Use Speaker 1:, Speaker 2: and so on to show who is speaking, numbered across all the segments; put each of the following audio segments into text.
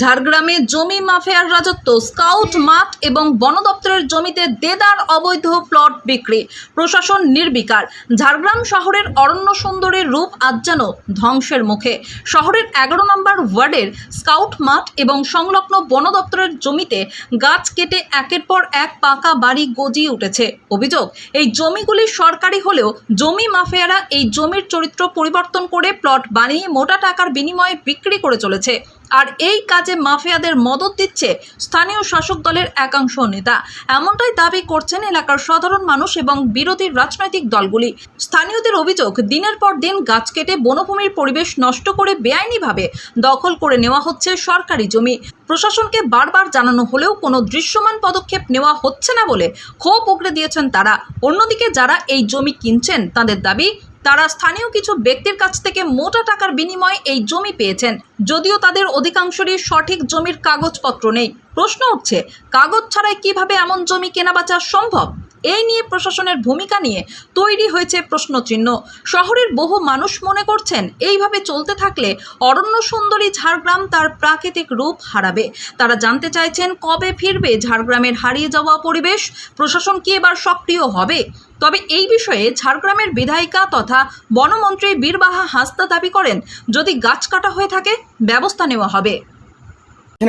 Speaker 1: ঝাড়গ্রামে জমি মাফিয়ার রাজত্ব, স্কাউট মাঠ এবং বন দপ্তরের জমিতে দেদার অবৈধ প্লট বিক্রি, প্রশাসন নির্বিকার। ঝাড়গ্রাম শহরের অরণ্য সুন্দরীর রূপ আজ যেন ধ্বংসের মুখে। শহরের 11 নম্বর ওয়ার্ডের স্কাউট মাঠ এবং সংলগ্ন বন দপ্তরের জমিতে গাছ কেটে একের পর এক পাকা বাড়ি গজিয়ে উঠেছে। অভিযোগ, এই জমিগুলি সরকারি হলেও জমি মাফিয়ারা এই জমির চরিত্র পরিবর্তন করে প্লট বানিয়ে মোটা টাকার বিনিময়ে বিক্রি করে চলেছে। আর এই কাজে মাফিয়াদের মদত দিচ্ছে স্থানীয় শাসক দলের একাংশ নেতা, এমনটাই দাবি করছেন এলাকার সাধারণ মানুষ এবং বিরোধী রাজনৈতিক দলগুলি। স্থানীয়দের অভিযোগ, দিনের পর দিন গাছ কেটে বনভূমির পরিবেশ নষ্ট করে বেআইনিভাবে দখল করে নেওয়া হচ্ছে সরকারি জমি। প্রশাসনকে বারবার জানানো হলেও কোনো দৃশ্যমান পদক্ষেপ নেওয়া হচ্ছে না বলে ক্ষোভ উগরে দিয়েছেন তারা। অন্যদিকে যারা এই জমি কিনছেন তাদের দাবি, তারা স্থানীয় কিছু ব্যক্তির কাছ থেকে মোটা টাকার বিনিময়ে এই জমি পেয়েছেন, যদিও তাদের অধিকাংশেরই সঠিক জমির কাগজপত্র নেই। প্রশ্ন উঠছে, কাগজ ছাড়াই কিভাবে এমন জমি কেনাবেচা সম্ভব? এই নিয়ে প্রশাসনের ভূমিকা নিয়ে তৈরি হয়েছে প্রশ্নচিহ্ন। শহরের বহু মানুষ মনে করছেন, এইভাবে চলতে থাকলে অরণ্য সুন্দরী ঝাড়গ্রাম তার প্রাকৃতিক রূপ হারাবে। তারা জানতে চাইছেন, কবে ফিরবে ঝাড়গ্রামের হারিয়ে যাওয়া পরিবেশ? প্রশাসন কি এবার সক্রিয় হবে? তবে এই বিষয়ে ঝাড়গ্রামের বিধায়িকা তথা বনমন্ত্রী বীরবাহা হাসদা দাবি করেন, যদি গাছ কাটা হয়ে থাকে ব্যবস্থা নেওয়া হবে।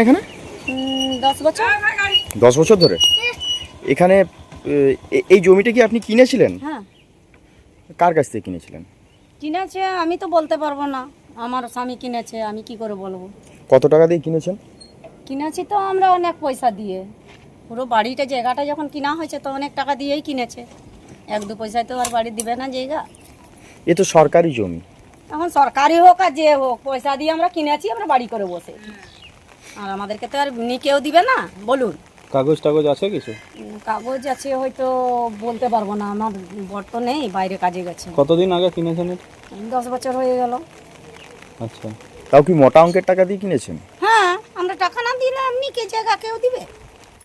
Speaker 2: এখানে
Speaker 3: 10 বছর।
Speaker 2: 10 বছর ধরে এখানে এই জমিটা কি আপনি কিনেছিলেন?
Speaker 3: হ্যাঁ,
Speaker 2: কার কাছ থেকে কিনেছিলেন?
Speaker 3: কিনেছে আমি তো বলতে পারবো না, আমার স্বামী কিনেছে, আমি কি করে বলবো।
Speaker 2: কত টাকা দিয়ে কিনেছেন?
Speaker 3: কিনেছি তো আমরা অনেক পয়সা দিয়ে, পুরো বাড়িটা জায়গাটা যখন কিনা হয়েছে তো অনেক টাকা দিয়েই কিনেছে। 1-2 পয়সায় তো আর বাড়ি দিবে না জায়গা।
Speaker 2: এ তো সরকারি জমি।
Speaker 3: এখন সরকারি হোক আর যে হোক, পয়সা দিয়ে আমরা কিনেছি, আমরা বাড়ি করে বসে। আর আমাদেরকে তো আর কেউ দিবে না, বলুন।
Speaker 4: কাগজ টাগজ আছে কিছু?
Speaker 3: কাগজ আছে হয়তো, বলতে পারবো না, আমার বর তো নেই, বাইরে কাজে গেছে।
Speaker 4: কতদিন আগে কিনেছেন এটা?
Speaker 3: 10 বছর হয়ে গেল।
Speaker 4: আচ্ছা,
Speaker 2: তাও কি মোটা অঙ্কের টাকা দিয়ে কিনেছেন?
Speaker 3: হ্যাঁ, আমরা টাকা না দিলে এমনি কে জায়গা কেউ দিবে?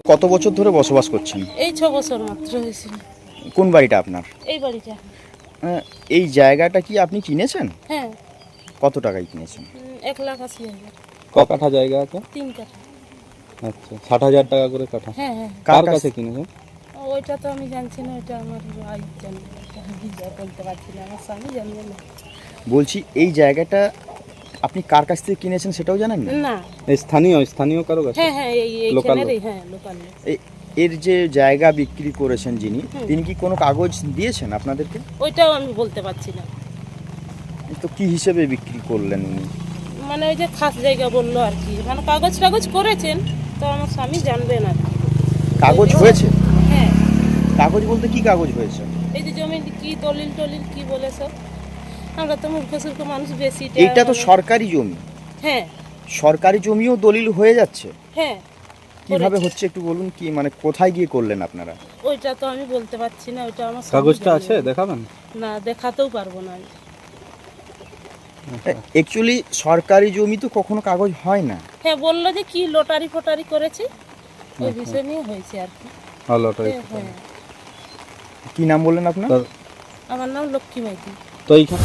Speaker 2: কত বছর ধরে বসবাস করছেন?
Speaker 5: এই 6 বছর মাত্র হয়েছিল।
Speaker 2: কোন বাড়িটা আপনার?
Speaker 5: এই বাড়িটা।
Speaker 2: এই জায়গাটা কি আপনি কিনেছেন?
Speaker 5: হ্যাঁ,
Speaker 2: কত টাকায় কিনেছেন?
Speaker 5: 1,80,000।
Speaker 4: ক কাঠা জায়গা আছে?
Speaker 5: 3 কাঠা।
Speaker 4: আচ্ছা, 60,000 টাকা করে কাঠা।
Speaker 5: হ্যাঁ হ্যাঁ।
Speaker 4: কার কাছে কিনেছেন?
Speaker 5: ওইটা তো আমি জানছি না, ওইটা আমার ভাই জানবে। আমি বলতে পারছি না, আমার স্বামী জানবে না।
Speaker 2: বলছি, এই জায়গাটা আপনি কার কাছ থেকে কিনেছেন সেটাও জানেন না?
Speaker 5: না।
Speaker 4: এই স্থানীয় কারো কাছে?
Speaker 5: হ্যাঁ হ্যাঁ, এইখানেরই। হ্যাঁ, লোকাল।
Speaker 2: এর যে জায়গা বিক্রি করেছেন যিনি, তিনি কি কোনো কাগজ দিয়েছেন আপনাদেরকে?
Speaker 5: ওইটাও আমি বলতে পারছি না।
Speaker 2: তো কি হিসেবে বিক্রি করলেন উনি?
Speaker 5: মানে ওই যে খাস জায়গা বললো আর কি, মানে কাগজ টাগজ করেছেন, তো আমার স্বামী জানবে না।
Speaker 2: কাগজ হয়েছে?
Speaker 5: হ্যাঁ।
Speaker 2: কাগজ বলতে কি কাগজ হয়েছে?
Speaker 5: এই যে জমি কি দলিল টলিল কি বলে সব, আমরা তো মূর্খ সূর্খ মানুষ বেশি।
Speaker 2: এটা তো সরকারি জমি।
Speaker 5: হ্যাঁ,
Speaker 2: সরকারি জমিও দলিল হয়ে যাচ্ছে?
Speaker 5: হ্যাঁ।
Speaker 2: কিভাবে হচ্ছে একটু বলুন, কি মানে কোথায় গিয়ে করলেন আপনারা?
Speaker 5: ওইটা তো আমি বলতে পারছি না, ওইটা আমার স্বামী
Speaker 4: কাগজটা
Speaker 5: জানবে।
Speaker 4: আছে, দেখাবেন?
Speaker 5: না, দেখাতেও পারবো না।
Speaker 2: অ্যাকচুয়ালি সরকারি জমি তো কখনো কাগজ হয় না।
Speaker 5: হ্যাঁ, বললো যে কি লটারি ফটারি করেছে, ওই বিষয় নিয়ে হয়েছে আর কি।
Speaker 4: হ্যাঁ, লটারি।
Speaker 5: হ্যাঁ।
Speaker 2: কি নাম বললেন আপনার?
Speaker 5: আমার নাম লক্ষ্মী মাইতি।
Speaker 4: তো এইখানে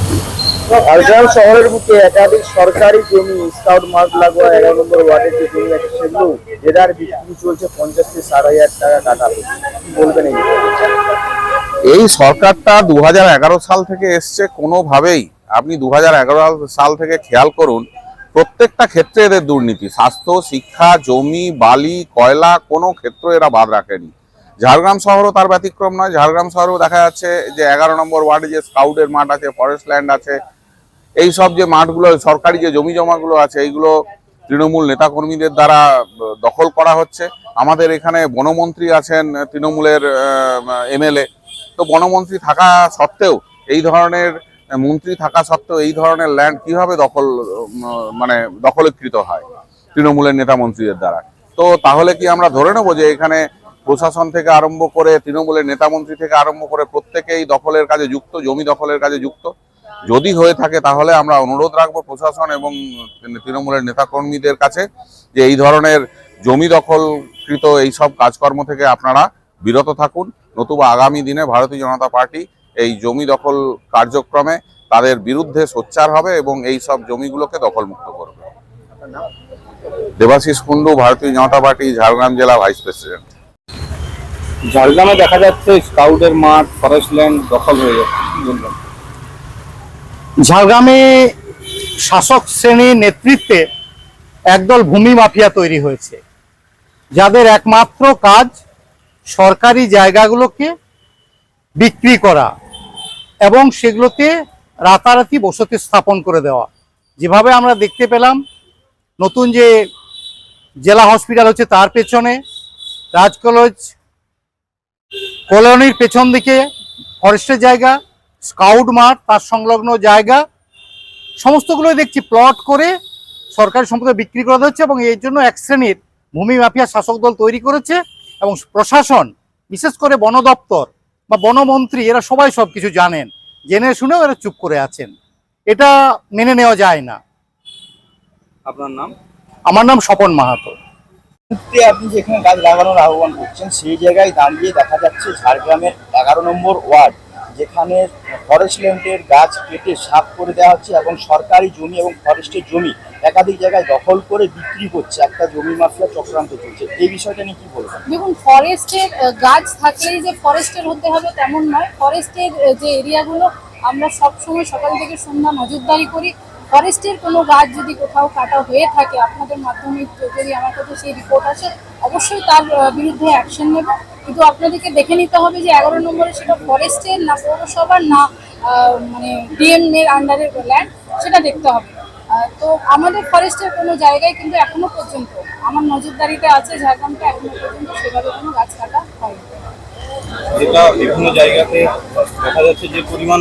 Speaker 6: ঝাড়গ্রাম শহরের বুকে একাধিক সরকারি জমি, স্কাউট মার্ক লাগোয়া 11 নম্বর ওয়ার্ডের যে জমি আছে সেগুলো এদার বিক্রি চলছে 50 থেকে 60,000 টাকা কাঠা। কি বলবেন এই বিষয়ে?
Speaker 7: এই সরকারটা 2011 সাল থেকে এসছে, কোনোভাবেই আপনি 2011 সাল থেকে খেয়াল করুন, প্রত্যেকটা ক্ষেত্রে এদের দুর্নীতি। স্বাস্থ্য, শিক্ষা, জমি, বালি, কয়লা, কোনো ক্ষেত্র এরা বাদ রাখেনি। ঝাড়গ্রাম শহরও তার ব্যতিক্রম নয়। ঝাড়গ্রাম শহরেও দেখা যাচ্ছে যে 11 নম্বর ওয়ার্ডে যে স্কাউটের মাঠ আছে, ফরেস্ট ল্যান্ড আছে, এই সব যে মাঠগুলো, সরকারি যে জমি জমাগুলো আছে, এইগুলো তৃণমূল নেতাকর্মীদের দ্বারা দখল করা হচ্ছে। আমাদের এখানে বনমন্ত্রী আছেন তৃণমূলের এমএলএ, তো বনমন্ত্রী থাকা সত্ত্বেও এই ধরনের মন্ত্রী থাকা সত্ত্বেও এই ধরনের ল্যান্ড কিভাবে দখলীকৃত হয় তৃণমূলের নেতা মন্ত্রীদের দ্বারা? তো তাহলে কি আমরা ধরে নেবো যে এখানে প্রশাসন থেকে আরম্ভ করে তৃণমূলের নেতা মন্ত্রী থেকে আরম্ভ করে প্রত্যেকেই দখলের কাজে যুক্ত, জমি দখলের কাজে যুক্ত? যদি হয়ে থাকে তাহলে আমরা অনুরোধ রাখবো প্রশাসন এবং তৃণমূলের নেতাকর্মীদের কাছে যে এই ধরনের জমি দখলকৃত এইসব কাজকর্ম থেকে আপনারা বিরত থাকুন, নতুবা আগামী দিনে ভারতীয় জনতা পার্টি এই জমি দখল কার্যক্রমে তাদের বিরুদ্ধে সোচ্চার হবে এবং এই সব জমিগুলোকে দখলমুক্ত করবে।
Speaker 6: আপনার নাম?
Speaker 7: দেবাশিস কুন্ডু, ভারতীয় জনতা পার্টি ঝাড়গ্রাম জেলা ভাইস প্রেসিডেন্ট।
Speaker 4: ঝাড়গ্রামে দেখা যাচ্ছে স্কাউটের মাঠ, ফরেস্ট ল্যান্ড দখল হয়ে যাচ্ছে, কি বলবেন?
Speaker 8: ঝাড়গ্রামে শাসক শ্রেণীর নেতৃত্বে একদল ভূমি মাফিয়া তৈরি হয়েছে, যাদের একমাত্র কাজ সরকারি জায়গাগুলোকে বিক্রি করা এবং সেগুলোতে রাতারাতি বসতি স্থাপন করে দেওয়া। যেভাবে আমরা দেখতে পেলাম নতুন যে জেলা হসপিটাল হচ্ছে তার পেছনে, রাজ কলেজ কলোনির পেছন দিকে ফরেস্টের জায়গা, স্কাউট মাঠ তার সংলগ্ন জায়গা, সমস্তগুলোই দেখছি প্লট করে সরকারি সম্পদে বিক্রি করা হচ্ছে এবং এর জন্য এক শ্রেণীর ভূমি মাফিয়া শাসক দল তৈরি করেছে এবং প্রশাসন, বিশেষ করে বন দপ্তর বা বনমন্ত্রী, এরা সবাই সব কিছু জানেন, জেনে শুনেও এরা চুপ করে আছেন। এটা মেনে নেওয়া যায় না।
Speaker 4: আপনার নাম?
Speaker 8: আমার নাম স্বপন মাহাতো।
Speaker 6: মুহূর্তে আপনি যেখানে গাছ লাগানোর আহ্বান করছেন সেই জায়গায় দাঁড়িয়ে দেখা যাচ্ছে ঝাড়গ্রামের 11 নম্বর ওয়ার্ড, যেখানে ফরেস্ট ল্যান্ডের গাছ কেটে সাফ করে দেওয়া হচ্ছে এবং সরকারি জমি এবং ফরেস্টের জমি একাধিক জায়গায় দখল করে বিক্রি করছে, একটা জমি মাফিয়া চক্রান্ত চলছে। এই বিষয়টা নিয়ে কি বলবেন?
Speaker 5: দেখুন, ফরেস্টের গাছ থাকলেই যে ফরেস্টের হতে হবে তেমন নয়। ফরেস্টের যে এরিয়াগুলো আমরা সবসময় সকাল থেকে সন্ধ্যা নজরদারি করি। ফরেস্টের কোনো গাছ যদি কোথাও কাটা হয়ে থাকে, আপনাদের মাধ্যমে যদি আমার কাছে সেই রিপোর্ট আসে, অবশ্যই তার বিরুদ্ধে অ্যাকশন নেব। কিন্তু আপনাদেরকে দেখে নিতে হবে যে 11 নম্বরে সেটা ফরেস্টের না পৌরসভার না মানে ডিএম এর আন্ডারের ল্যান্ড, সেটা দেখতে হবে। তো আমাদের ফরেস্টের কোনো জায়গায় কিন্তু এখনো পর্যন্ত আমার নজরদারিতে আছে ঝাড়গ্রামটা, এখনো পর্যন্ত সেভাবে কোনো গাছ কাটা হয়নি।
Speaker 4: যেটা বিভিন্ন জায়গাতে দেখা যাচ্ছে যে পরিমাণ